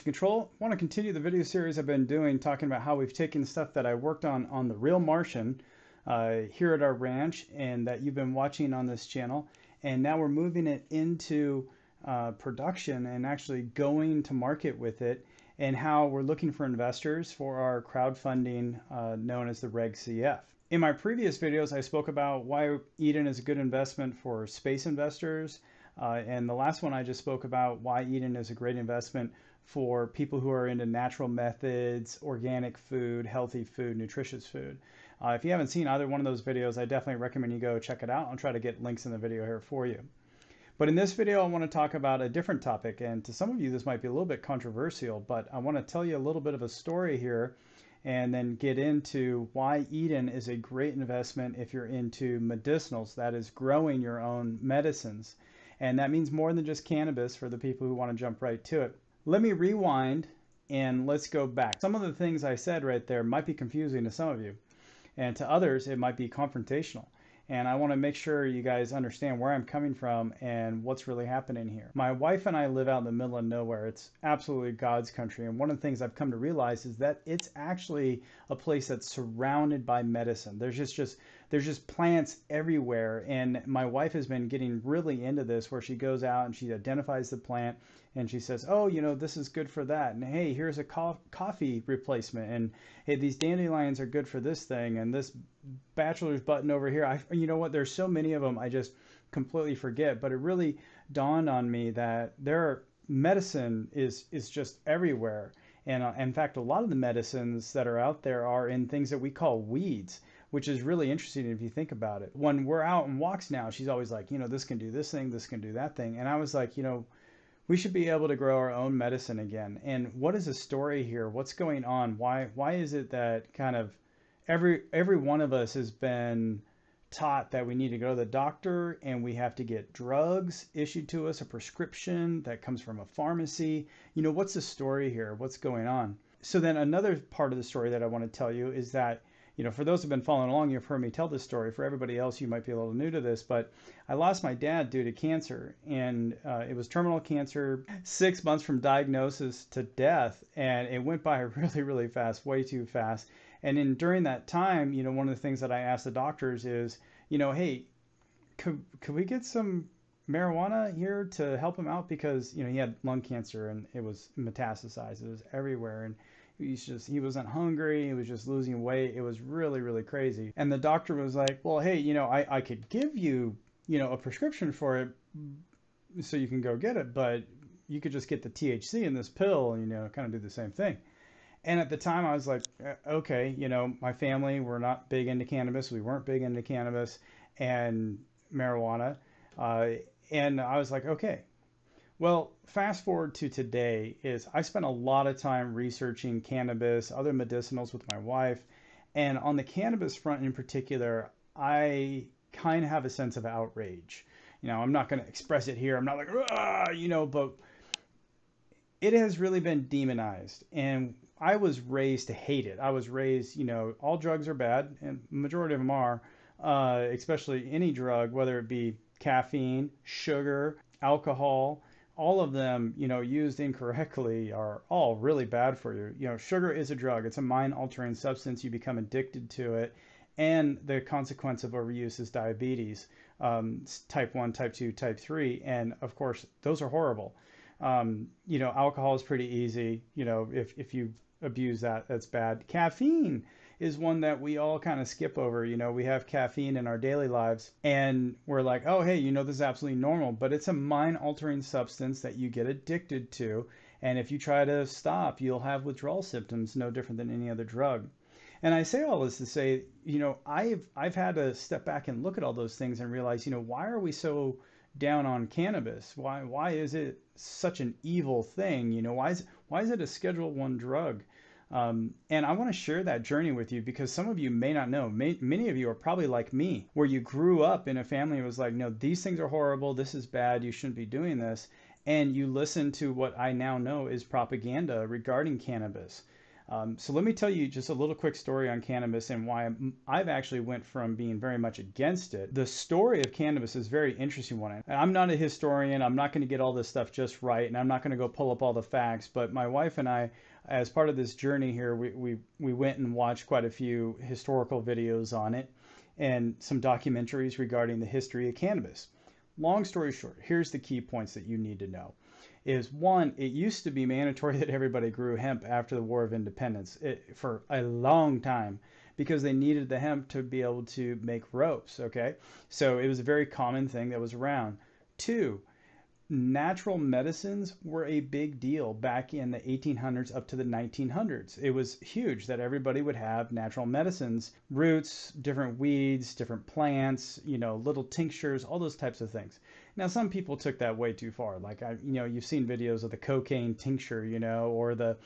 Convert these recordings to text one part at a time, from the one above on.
Control. I want to continue the video series I've been doing talking about how we've taken stuff that I worked on the real Martian here at our ranch and that you've been watching on this channel, and now we're moving it into production and actually going to market with it, and how we're looking for investors for our crowdfunding known as the Reg CF. In my previous videos, I spoke about why Eden is a good investment for space investors, and the last one I just spoke about why Eden is a great investment for people who are into natural methods, organic food, healthy food, nutritious food. If you haven't seen either one of those videos, I definitely recommend you go check it out. I'll try to get links in the video here for you. But in this video, I want to talk about a different topic, and to some of you this might be a little bit controversial, but I want to tell you a little bit of a story here and then get into why Eden is a great investment if you're into medicinals, that is growing your own medicines. And that means more than just cannabis for the people who want to jump right to it. Let me rewind and let's go back. Some of the things I said right there might be confusing to some of you, and to others it might be confrontational. And I want to make sure you guys understand where I'm coming from and what's really happening here. My wife and I live out in the middle of nowhere. It's absolutely God's country. And one of the things I've come to realize is that it's actually a place that's surrounded by medicine. There's just plants everywhere. And my wife has been getting really into this, where she goes out and she identifies the plant and she says, oh, you know, this is good for that. And hey, here's a coffee replacement. And hey, these dandelions are good for this thing. And this bachelor's button over here, you know what, there's so many of them I just completely forget. But it really dawned on me that medicine is just everywhere. And in fact, a lot of the medicines that are out there are in things that we call weeds, which is really interesting if you think about it. When we're out on walks now, she's always like, you know, this can do this thing, this can do that thing. And I was like, you know, we should be able to grow our own medicine again. And what is the story here? What's going on? Why is it that kind of every one of us has been taught that we need to go to the doctor and we have to get drugs issued to us, a prescription that comes from a pharmacy? You know, what's the story here? What's going on? So then another part of the story that I want to tell you is that, you know, for those who've been following along, you've heard me tell this story. For everybody else, you might be a little new to this, but I lost my dad due to cancer, and it was terminal cancer, 6 months from diagnosis to death, and it went by really, really fast, way too fast. And during that time, you know, one of the things that I asked the doctors is, you know, hey, could we get some marijuana here to help him out? Because, you know, he had lung cancer and it was metastasized. It was everywhere. And he wasn't hungry. He was just losing weight. It was really, really crazy. And the doctor was like, well, hey, you know, I could give you, you know, a prescription for it so you can go get it, but you could just get the THC in this pill and, you know, kind of do the same thing. And at the time I was like, okay, you know, my family, we're not big into cannabis. We weren't big into cannabis and marijuana. And I was like, okay. Well, fast forward to today is I spent a lot of time researching cannabis, other medicinals with my wife. And on the cannabis front in particular, I kind of have a sense of outrage. You know, I'm not going to express it here. I'm not like, you know, but it has really been demonized. And I was raised to hate it. I was raised, you know, all drugs are bad, and majority of them are, especially any drug, whether it be caffeine, sugar, alcohol. All of them, you know, used incorrectly are all really bad for you. You know, sugar is a drug. It's a mind-altering substance. You become addicted to it. And the consequence of overuse is diabetes, type 1, type 2, type 3. And of course, those are horrible. You know, alcohol is pretty easy. You know, if you abuse that, that's bad. Caffeine is one that we all kind of skip over. You know, we have caffeine in our daily lives and we're like, oh, hey, you know, this is absolutely normal, but it's a mind-altering substance that you get addicted to. And if you try to stop, you'll have withdrawal symptoms, no different than any other drug. And I say all this to say, you know, I've had to step back and look at all those things and realize, you know, why are we so down on cannabis? Why is it such an evil thing? You know, why is it a Schedule 1 drug? And I want to share that journey with you because some of you may not know. Many of you are probably like me, where you grew up in a family that was like, no, these things are horrible. This is bad. You shouldn't be doing this. And you listen to what I now know is propaganda regarding cannabis. So let me tell you just a little quick story on cannabis and why I've actually went from being very much against it. The story of cannabis is a very interesting one. I'm not a historian. I'm not going to get all this stuff just right, and I'm not going to go pull up all the facts. But my wife and I, as part of this journey here, we went and watched quite a few historical videos on it and some documentaries regarding the history of cannabis. Long story short, here's the key points that you need to know. Is one, it used to be mandatory that everybody grew hemp after the War of Independence for a long time because they needed the hemp to be able to make ropes, okay? So it was a very common thing that was around. Two, natural medicines were a big deal back in the 1800s up to the 1900s. It was huge that everybody would have natural medicines, roots, different weeds, different plants, little tinctures, all those types of things. Now, some people took that way too far. Like, you've seen videos of the cocaine tincture, or the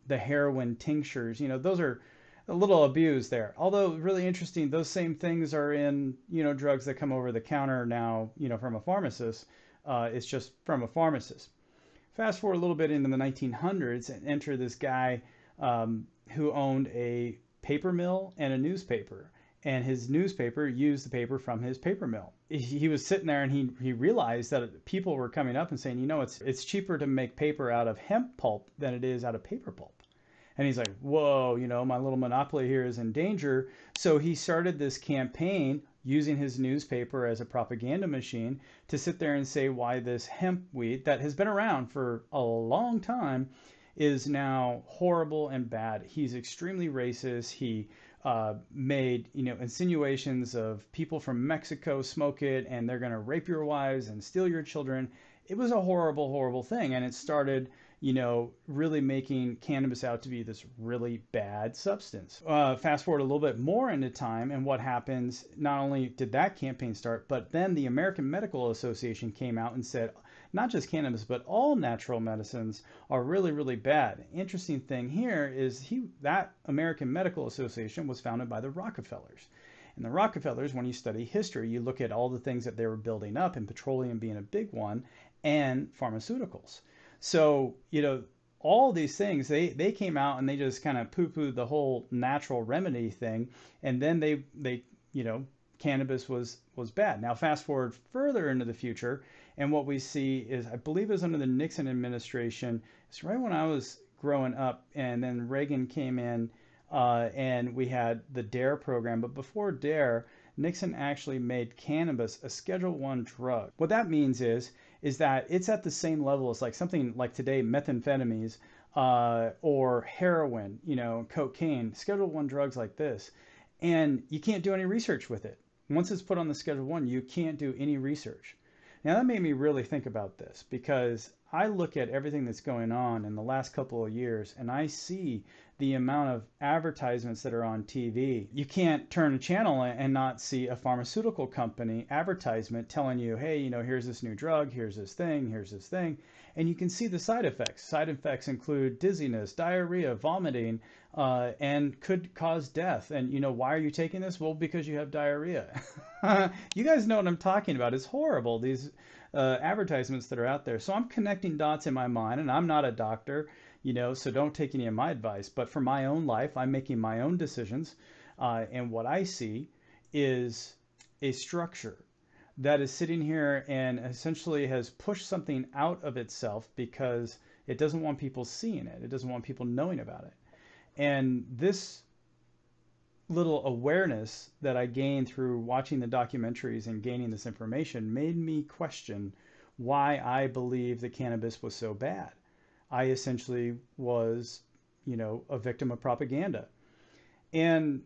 heroin tinctures. Those are a little abused there. Although really interesting, those same things are in, drugs that come over the counter now, from a pharmacist. It's just from a pharmacist. Fast forward a little bit into the 1900s and enter this guy who owned a paper mill and a newspaper. And his newspaper used the paper from his paper mill. He was sitting there and he realized that people were coming up and saying, it's cheaper to make paper out of hemp pulp than it is out of paper pulp. And he's like, whoa, my little monopoly here is in danger. So he started this campaign using his newspaper as a propaganda machine to sit there and say why this hemp weed that has been around for a long time is now horrible and bad. He's extremely racist. He made insinuations of people from Mexico smoke it and they're going to rape your wives and steal your children. It was a horrible, horrible thing. And it started really making cannabis out to be this really bad substance. Fast forward a little bit more into time, and what happens, not only did that campaign start, but then the American Medical Association came out and said, not just cannabis, but all natural medicines are really, really bad. Interesting thing here is that American Medical Association was founded by the Rockefellers. And the Rockefellers, when you study history, you look at all the things that they were building up, and petroleum being a big one, and pharmaceuticals. So, all these things, they came out and they just kind of poo-pooed the whole natural remedy thing. And then they cannabis was bad. Now, fast forward further into the future, and what we see is, I believe it was under the Nixon administration. It's right when I was growing up, and then Reagan came in, and we had the DARE program. But before DARE, Nixon actually made cannabis a Schedule I drug. What that means is that it's at the same level as like something like today, methamphetamines, or heroin, cocaine, Schedule I drugs like this. And you can't do any research with it. Once it's put on the Schedule I, you can't do any research. Now that made me really think about this, because I look at everything that's going on in the last couple of years and I see the amount of advertisements that are on TV. You can't turn a channel and not see a pharmaceutical company advertisement telling you, hey, here's this new drug, here's this thing, here's this thing. And you can see the side effects. Side effects include dizziness, diarrhea, vomiting, and could cause death. And why are you taking this? Well, because you have diarrhea. You guys know what I'm talking about. It's horrible, these advertisements that are out there. So I'm connecting dots in my mind, and I'm not a doctor, so don't take any of my advice. But for my own life, I'm making my own decisions. And what I see is a structure that is sitting here and essentially has pushed something out of itself because it doesn't want people seeing it. It doesn't want people knowing about it. And this little awareness that I gained through watching the documentaries and gaining this information made me question why I believe that cannabis was so bad. I essentially was, a victim of propaganda. And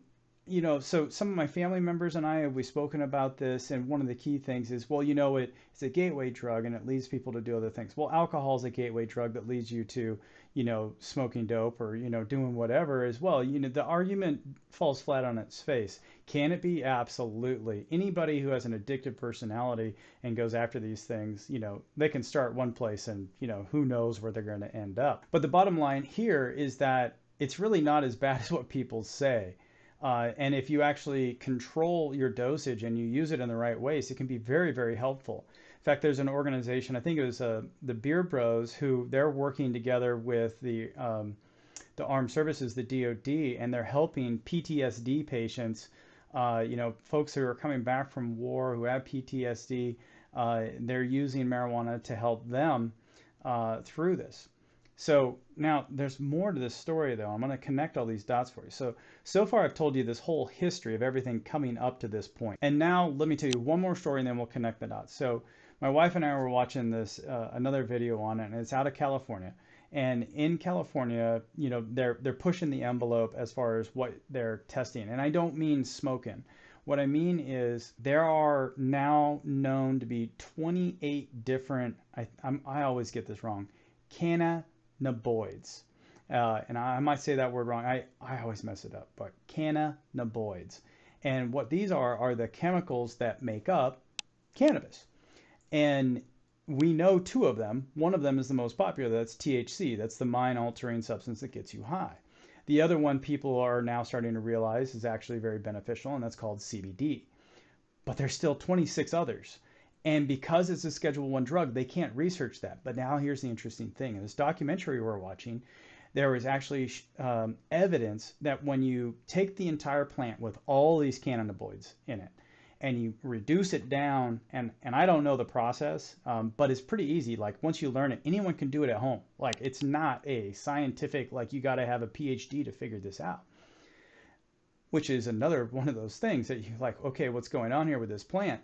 so some of my family members and I, we've spoken about this, and one of the key things is, well, it's a gateway drug and it leads people to do other things. Well, alcohol is a gateway drug that leads you to, smoking dope or, doing whatever as well. The argument falls flat on its face. Can it be? Absolutely. Anybody who has an addictive personality and goes after these things, they can start one place and, who knows where they're going to end up. But the bottom line here is that it's really not as bad as what people say. And if you actually control your dosage and you use it in the right ways, it can be very, very helpful. In fact, there's an organization, I think it was the Beer Bros, who they're working together with the the armed services, the DoD, and they're helping PTSD patients, folks who are coming back from war who have PTSD. They're using marijuana to help them through this. So now there's more to this story, though. I'm going to connect all these dots for you. So far I've told you this whole history of everything coming up to this point. And now let me tell you one more story and then we'll connect the dots. So my wife and I were watching this, another video on it, and it's out of California. And in California, they're pushing the envelope as far as what they're testing. And I don't mean smoking. What I mean is there are now known to be 28 different, I always get this wrong, cannabinoids. And I might say that word wrong. I always mess it up, but cannabinoids. And what these are the chemicals that make up cannabis. And we know two of them. One of them is the most popular. That's THC. That's the mind-altering substance that gets you high. The other one people are now starting to realize is actually very beneficial, and that's called CBD. But there's still 26 others. And because it's a Schedule I drug, they can't research that. But now here's the interesting thing. In this documentary we're watching, there was actually evidence that when you take the entire plant with all these cannabinoids in it, and you reduce it down, and I don't know the process, but it's pretty easy. Like once you learn it, anyone can do it at home. Like it's not a scientific, like you got to have a PhD to figure this out, which is another one of those things that you're like, okay, what's going on here with this plant?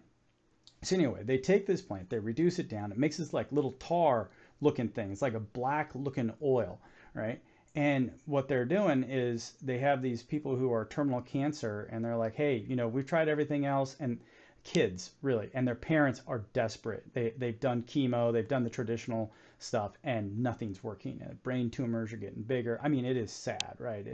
So anyway, they take this plant, they reduce it down. It makes this like little tar looking thing. It's like a black looking oil, right? And what they're doing is they have these people who are terminal cancer, and they're like, hey, we've tried everything else, and kids really, and their parents are desperate. They've done chemo, they've done the traditional stuff, and nothing's working. And brain tumors are getting bigger. I mean, it is sad, right?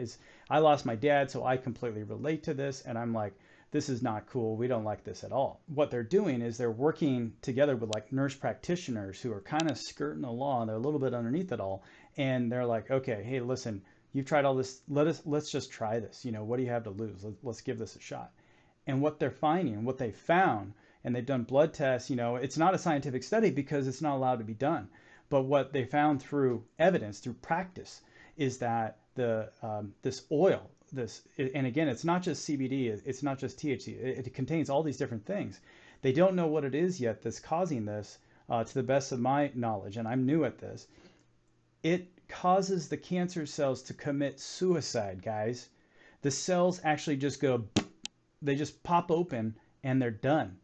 I lost my dad, so I completely relate to this, and I'm like, this is not cool. We don't like this at all. What they're doing is they're working together with like nurse practitioners who are kind of skirting the law, and they're a little bit underneath it all. And they're like, okay, hey, listen, you've tried all this. Let's just try this. What do you have to lose? Let's give this a shot. And what they're finding, what they found, and they've done blood tests, it's not a scientific study because it's not allowed to be done. But what they found through evidence, through practice, is that this oil, and again, it's not just CBD, it's not just THC, it contains all these different things. They don't know what it is yet that's causing this, to the best of my knowledge, and I'm new at this. It causes the cancer cells to commit suicide, guys. The cells actually just go, they just pop open and they're done.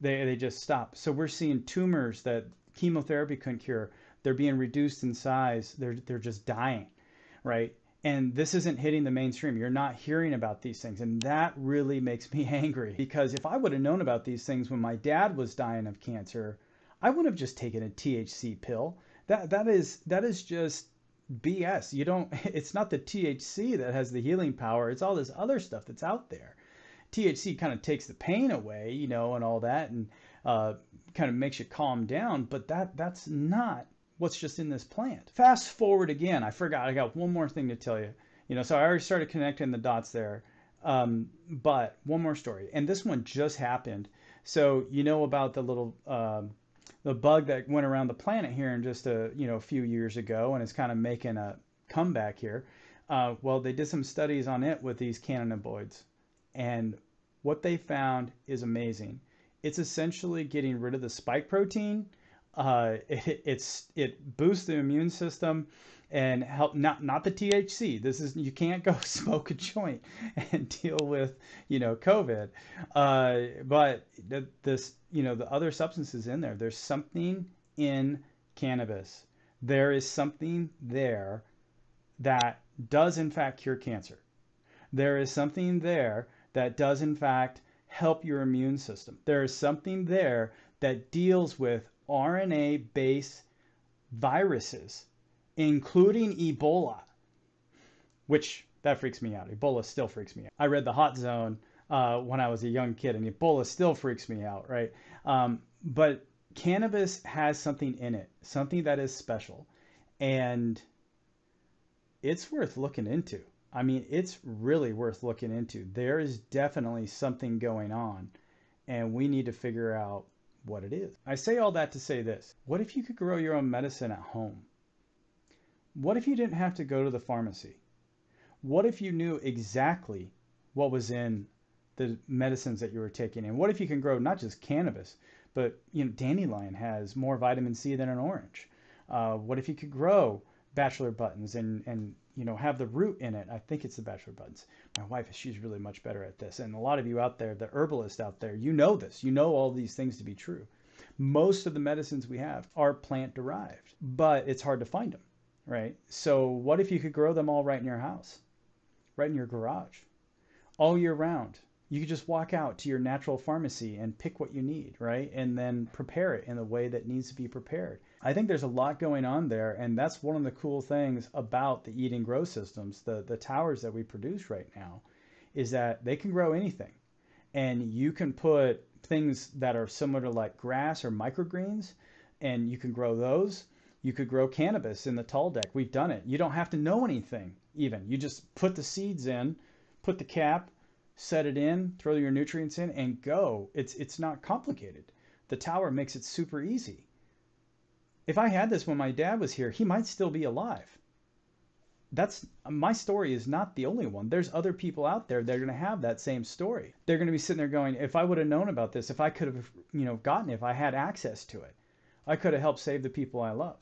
They just stop. So we're seeing tumors that chemotherapy couldn't cure. They're being reduced in size. They're just dying, right? And this isn't hitting the mainstream. You're not hearing about these things. And that really makes me angry, because if I would have known about these things when my dad was dying of cancer, I would have just taken a THC pill. That is just BS. It's not the THC that has the healing power. It's all this other stuff that's out there. THC kind of takes the pain away, and all that, and kind of makes you calm down. But that's not what's just in this plant. Fast forward again. I forgot. I got one more thing to tell you. So I already started connecting the dots there. But one more story, and this one just happened. So about the little the bug that went around the planet here in just a few years ago, and it's kind of making a comeback here. Well, they did some studies on it with these cannabinoids, and what they found is amazing. It's essentially getting rid of the spike protein. It boosts the immune system and help not the THC. You can't go smoke a joint and deal with COVID. But the other substances in there. There's something in cannabis. There is something there that does in fact cure cancer. There is something there that does in fact help your immune system. There is something there that deals with RNA-based viruses, including Ebola, which that freaks me out. Ebola still freaks me out. I read The Hot Zone when I was a young kid, and Ebola still freaks me out, right? But cannabis has something in it, something that is special, and it's worth looking into. I mean, it's really worth looking into. There is definitely something going on, and we need to figure out what it is. I say all that to say this. What if you could grow your own medicine at home? What if you didn't have to go to the pharmacy? What if you knew exactly what was in the medicines that you were taking? And what if you can grow not just cannabis, but dandelion has more vitamin C than an orange. What if you could grow bachelor buttons and have the root in it? I think it's the bachelor buttons. My wife, she's really much better at this. And a lot of you out there, the herbalists out there, you know this. You know all these things to be true. Most of the medicines we have are plant derived, but it's hard to find them, right? So what if you could grow them all right in your house, right in your garage, all year round? You could just walk out to your natural pharmacy and pick what you need, right? And then prepare it in the way that needs to be prepared. I think there's a lot going on there, and that's one of the cool things about the eat and grow systems, the towers that we produce right now, is that they can grow anything. And you can put things that are similar to like grass or microgreens, and you can grow those. You could grow cannabis in the tall deck. We've done it. You don't have to know anything even. You just put the seeds in, put the cap, set it in, throw your nutrients in, and go. It's not complicated. The tower makes it super easy. If I had this when my dad was here, he might still be alive. That's my story is not the only one. There's other people out there that are going to have that same story. They're going to be sitting there going, if I would have known about this, if I could have gotten it, if I had access to it, I could have helped save the people I love.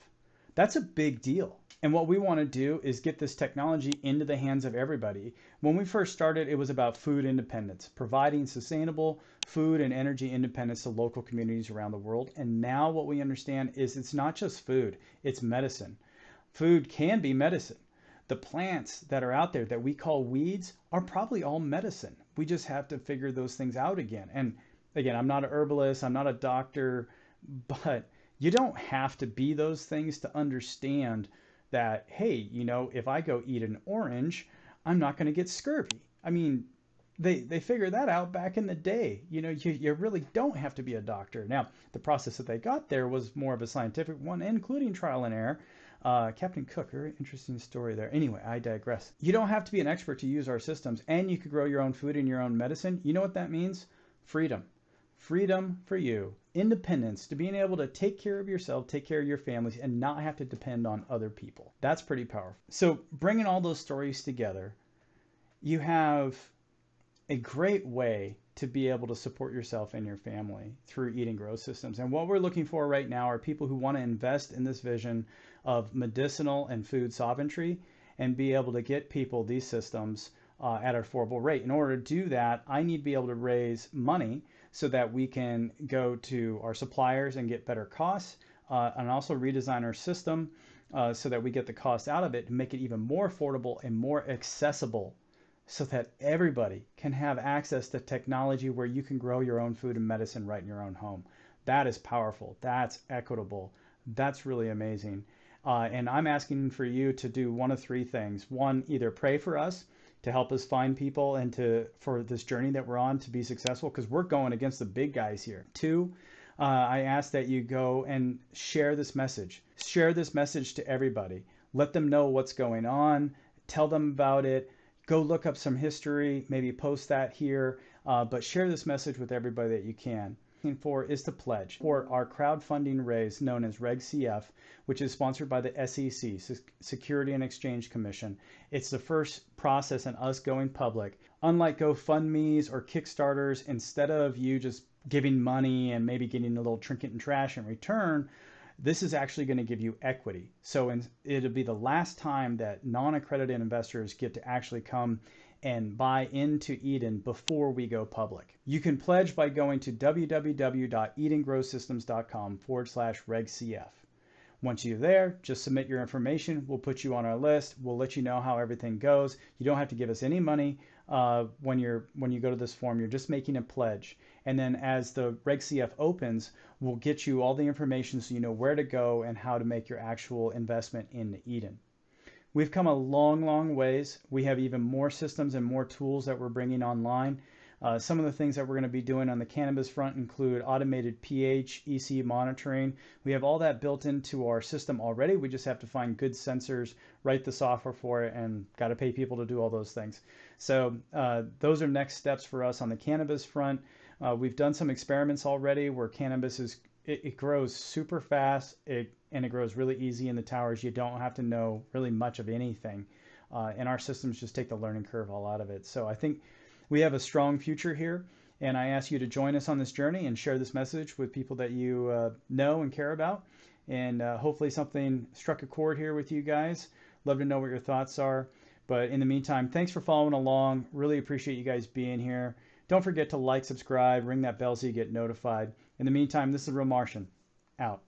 That's a big deal. And what we want to do is get this technology into the hands of everybody. When we first started, it was about food independence, providing sustainable food and energy independence to local communities around the world. And now what we understand is it's not just food, it's medicine. Food can be medicine. The plants that are out there that we call weeds are probably all medicine. We just have to figure those things out again. And again, I'm not a herbalist, I'm not a doctor, but you don't have to be those things to understand that, hey, if I go eat an orange, I'm not going to get scurvy. I mean, they figured that out back in the day. You really don't have to be a doctor. Now, the process that they got there was more of a scientific one, including trial and error. Captain Cook, very interesting story there. Anyway, I digress. You don't have to be an expert to use our systems, and you could grow your own food and your own medicine. You know what that means? Freedom. Freedom for you. Independence, to being able to take care of yourself, take care of your families, and not have to depend on other people. That's pretty powerful. So bringing all those stories together, you have a great way to be able to support yourself and your family through eat and grow systems. And what we're looking for right now are people who want to invest in this vision of medicinal and food sovereignty and be able to get people these systems at an affordable rate. In order to do that, I need to be able to raise money so that we can go to our suppliers and get better costs and also redesign our system so that we get the cost out of it to make it even more affordable and more accessible so that everybody can have access to technology where you can grow your own food and medicine right in your own home. That is powerful. That's equitable. That's really amazing. And I'm asking for you to do one of three things. One, either pray for us to help us find people and for this journey that we're on to be successful, because we're going against the big guys here. Two, I ask that you go and share this message. Share this message to everybody. Let them know what's going on. Tell them about it. Go look up some history, maybe post that here, but share this message with everybody that you can. For is to pledge for our crowdfunding raise known as RegCF, which is sponsored by the SEC, Security and Exchange Commission. It's the first process in us going public. Unlike GoFundMe's or Kickstarters, instead of you just giving money and maybe getting a little trinket and trash in return, this is actually going to give you equity. So it'll be the last time that non-accredited investors get to actually come and buy into Eden before we go public. You can pledge by going to www.edengrowsystems.com/RegCF. Once you're there, just submit your information. We'll put you on our list. We'll let you know how everything goes. You don't have to give us any money when you go to this form. You're just making a pledge. And then as the RegCF opens, we'll get you all the information so you know where to go and how to make your actual investment in Eden. We've come a long, long ways. We have even more systems and more tools that we're bringing online. Some of the things that we're going to be doing on the cannabis front include automated pH, EC monitoring. We have all that built into our system already. We just have to find good sensors, write the software for it, and got to pay people to do all those things. So those are next steps for us on the cannabis front. We've done some experiments already where cannabis it grows super fast and it grows really easy in the towers. You don't have to know really much of anything. and our systems just take the learning curve all out of it. So I think we have a strong future here, and I ask you to join us on this journey and share this message with people that you know and care about. And hopefully something struck a chord here with you guys. Love to know what your thoughts are. But in the meantime, thanks for following along. Really appreciate you guys being here. Don't forget to like, subscribe, ring that bell so you get notified. In the meantime, this is Real Martian, out.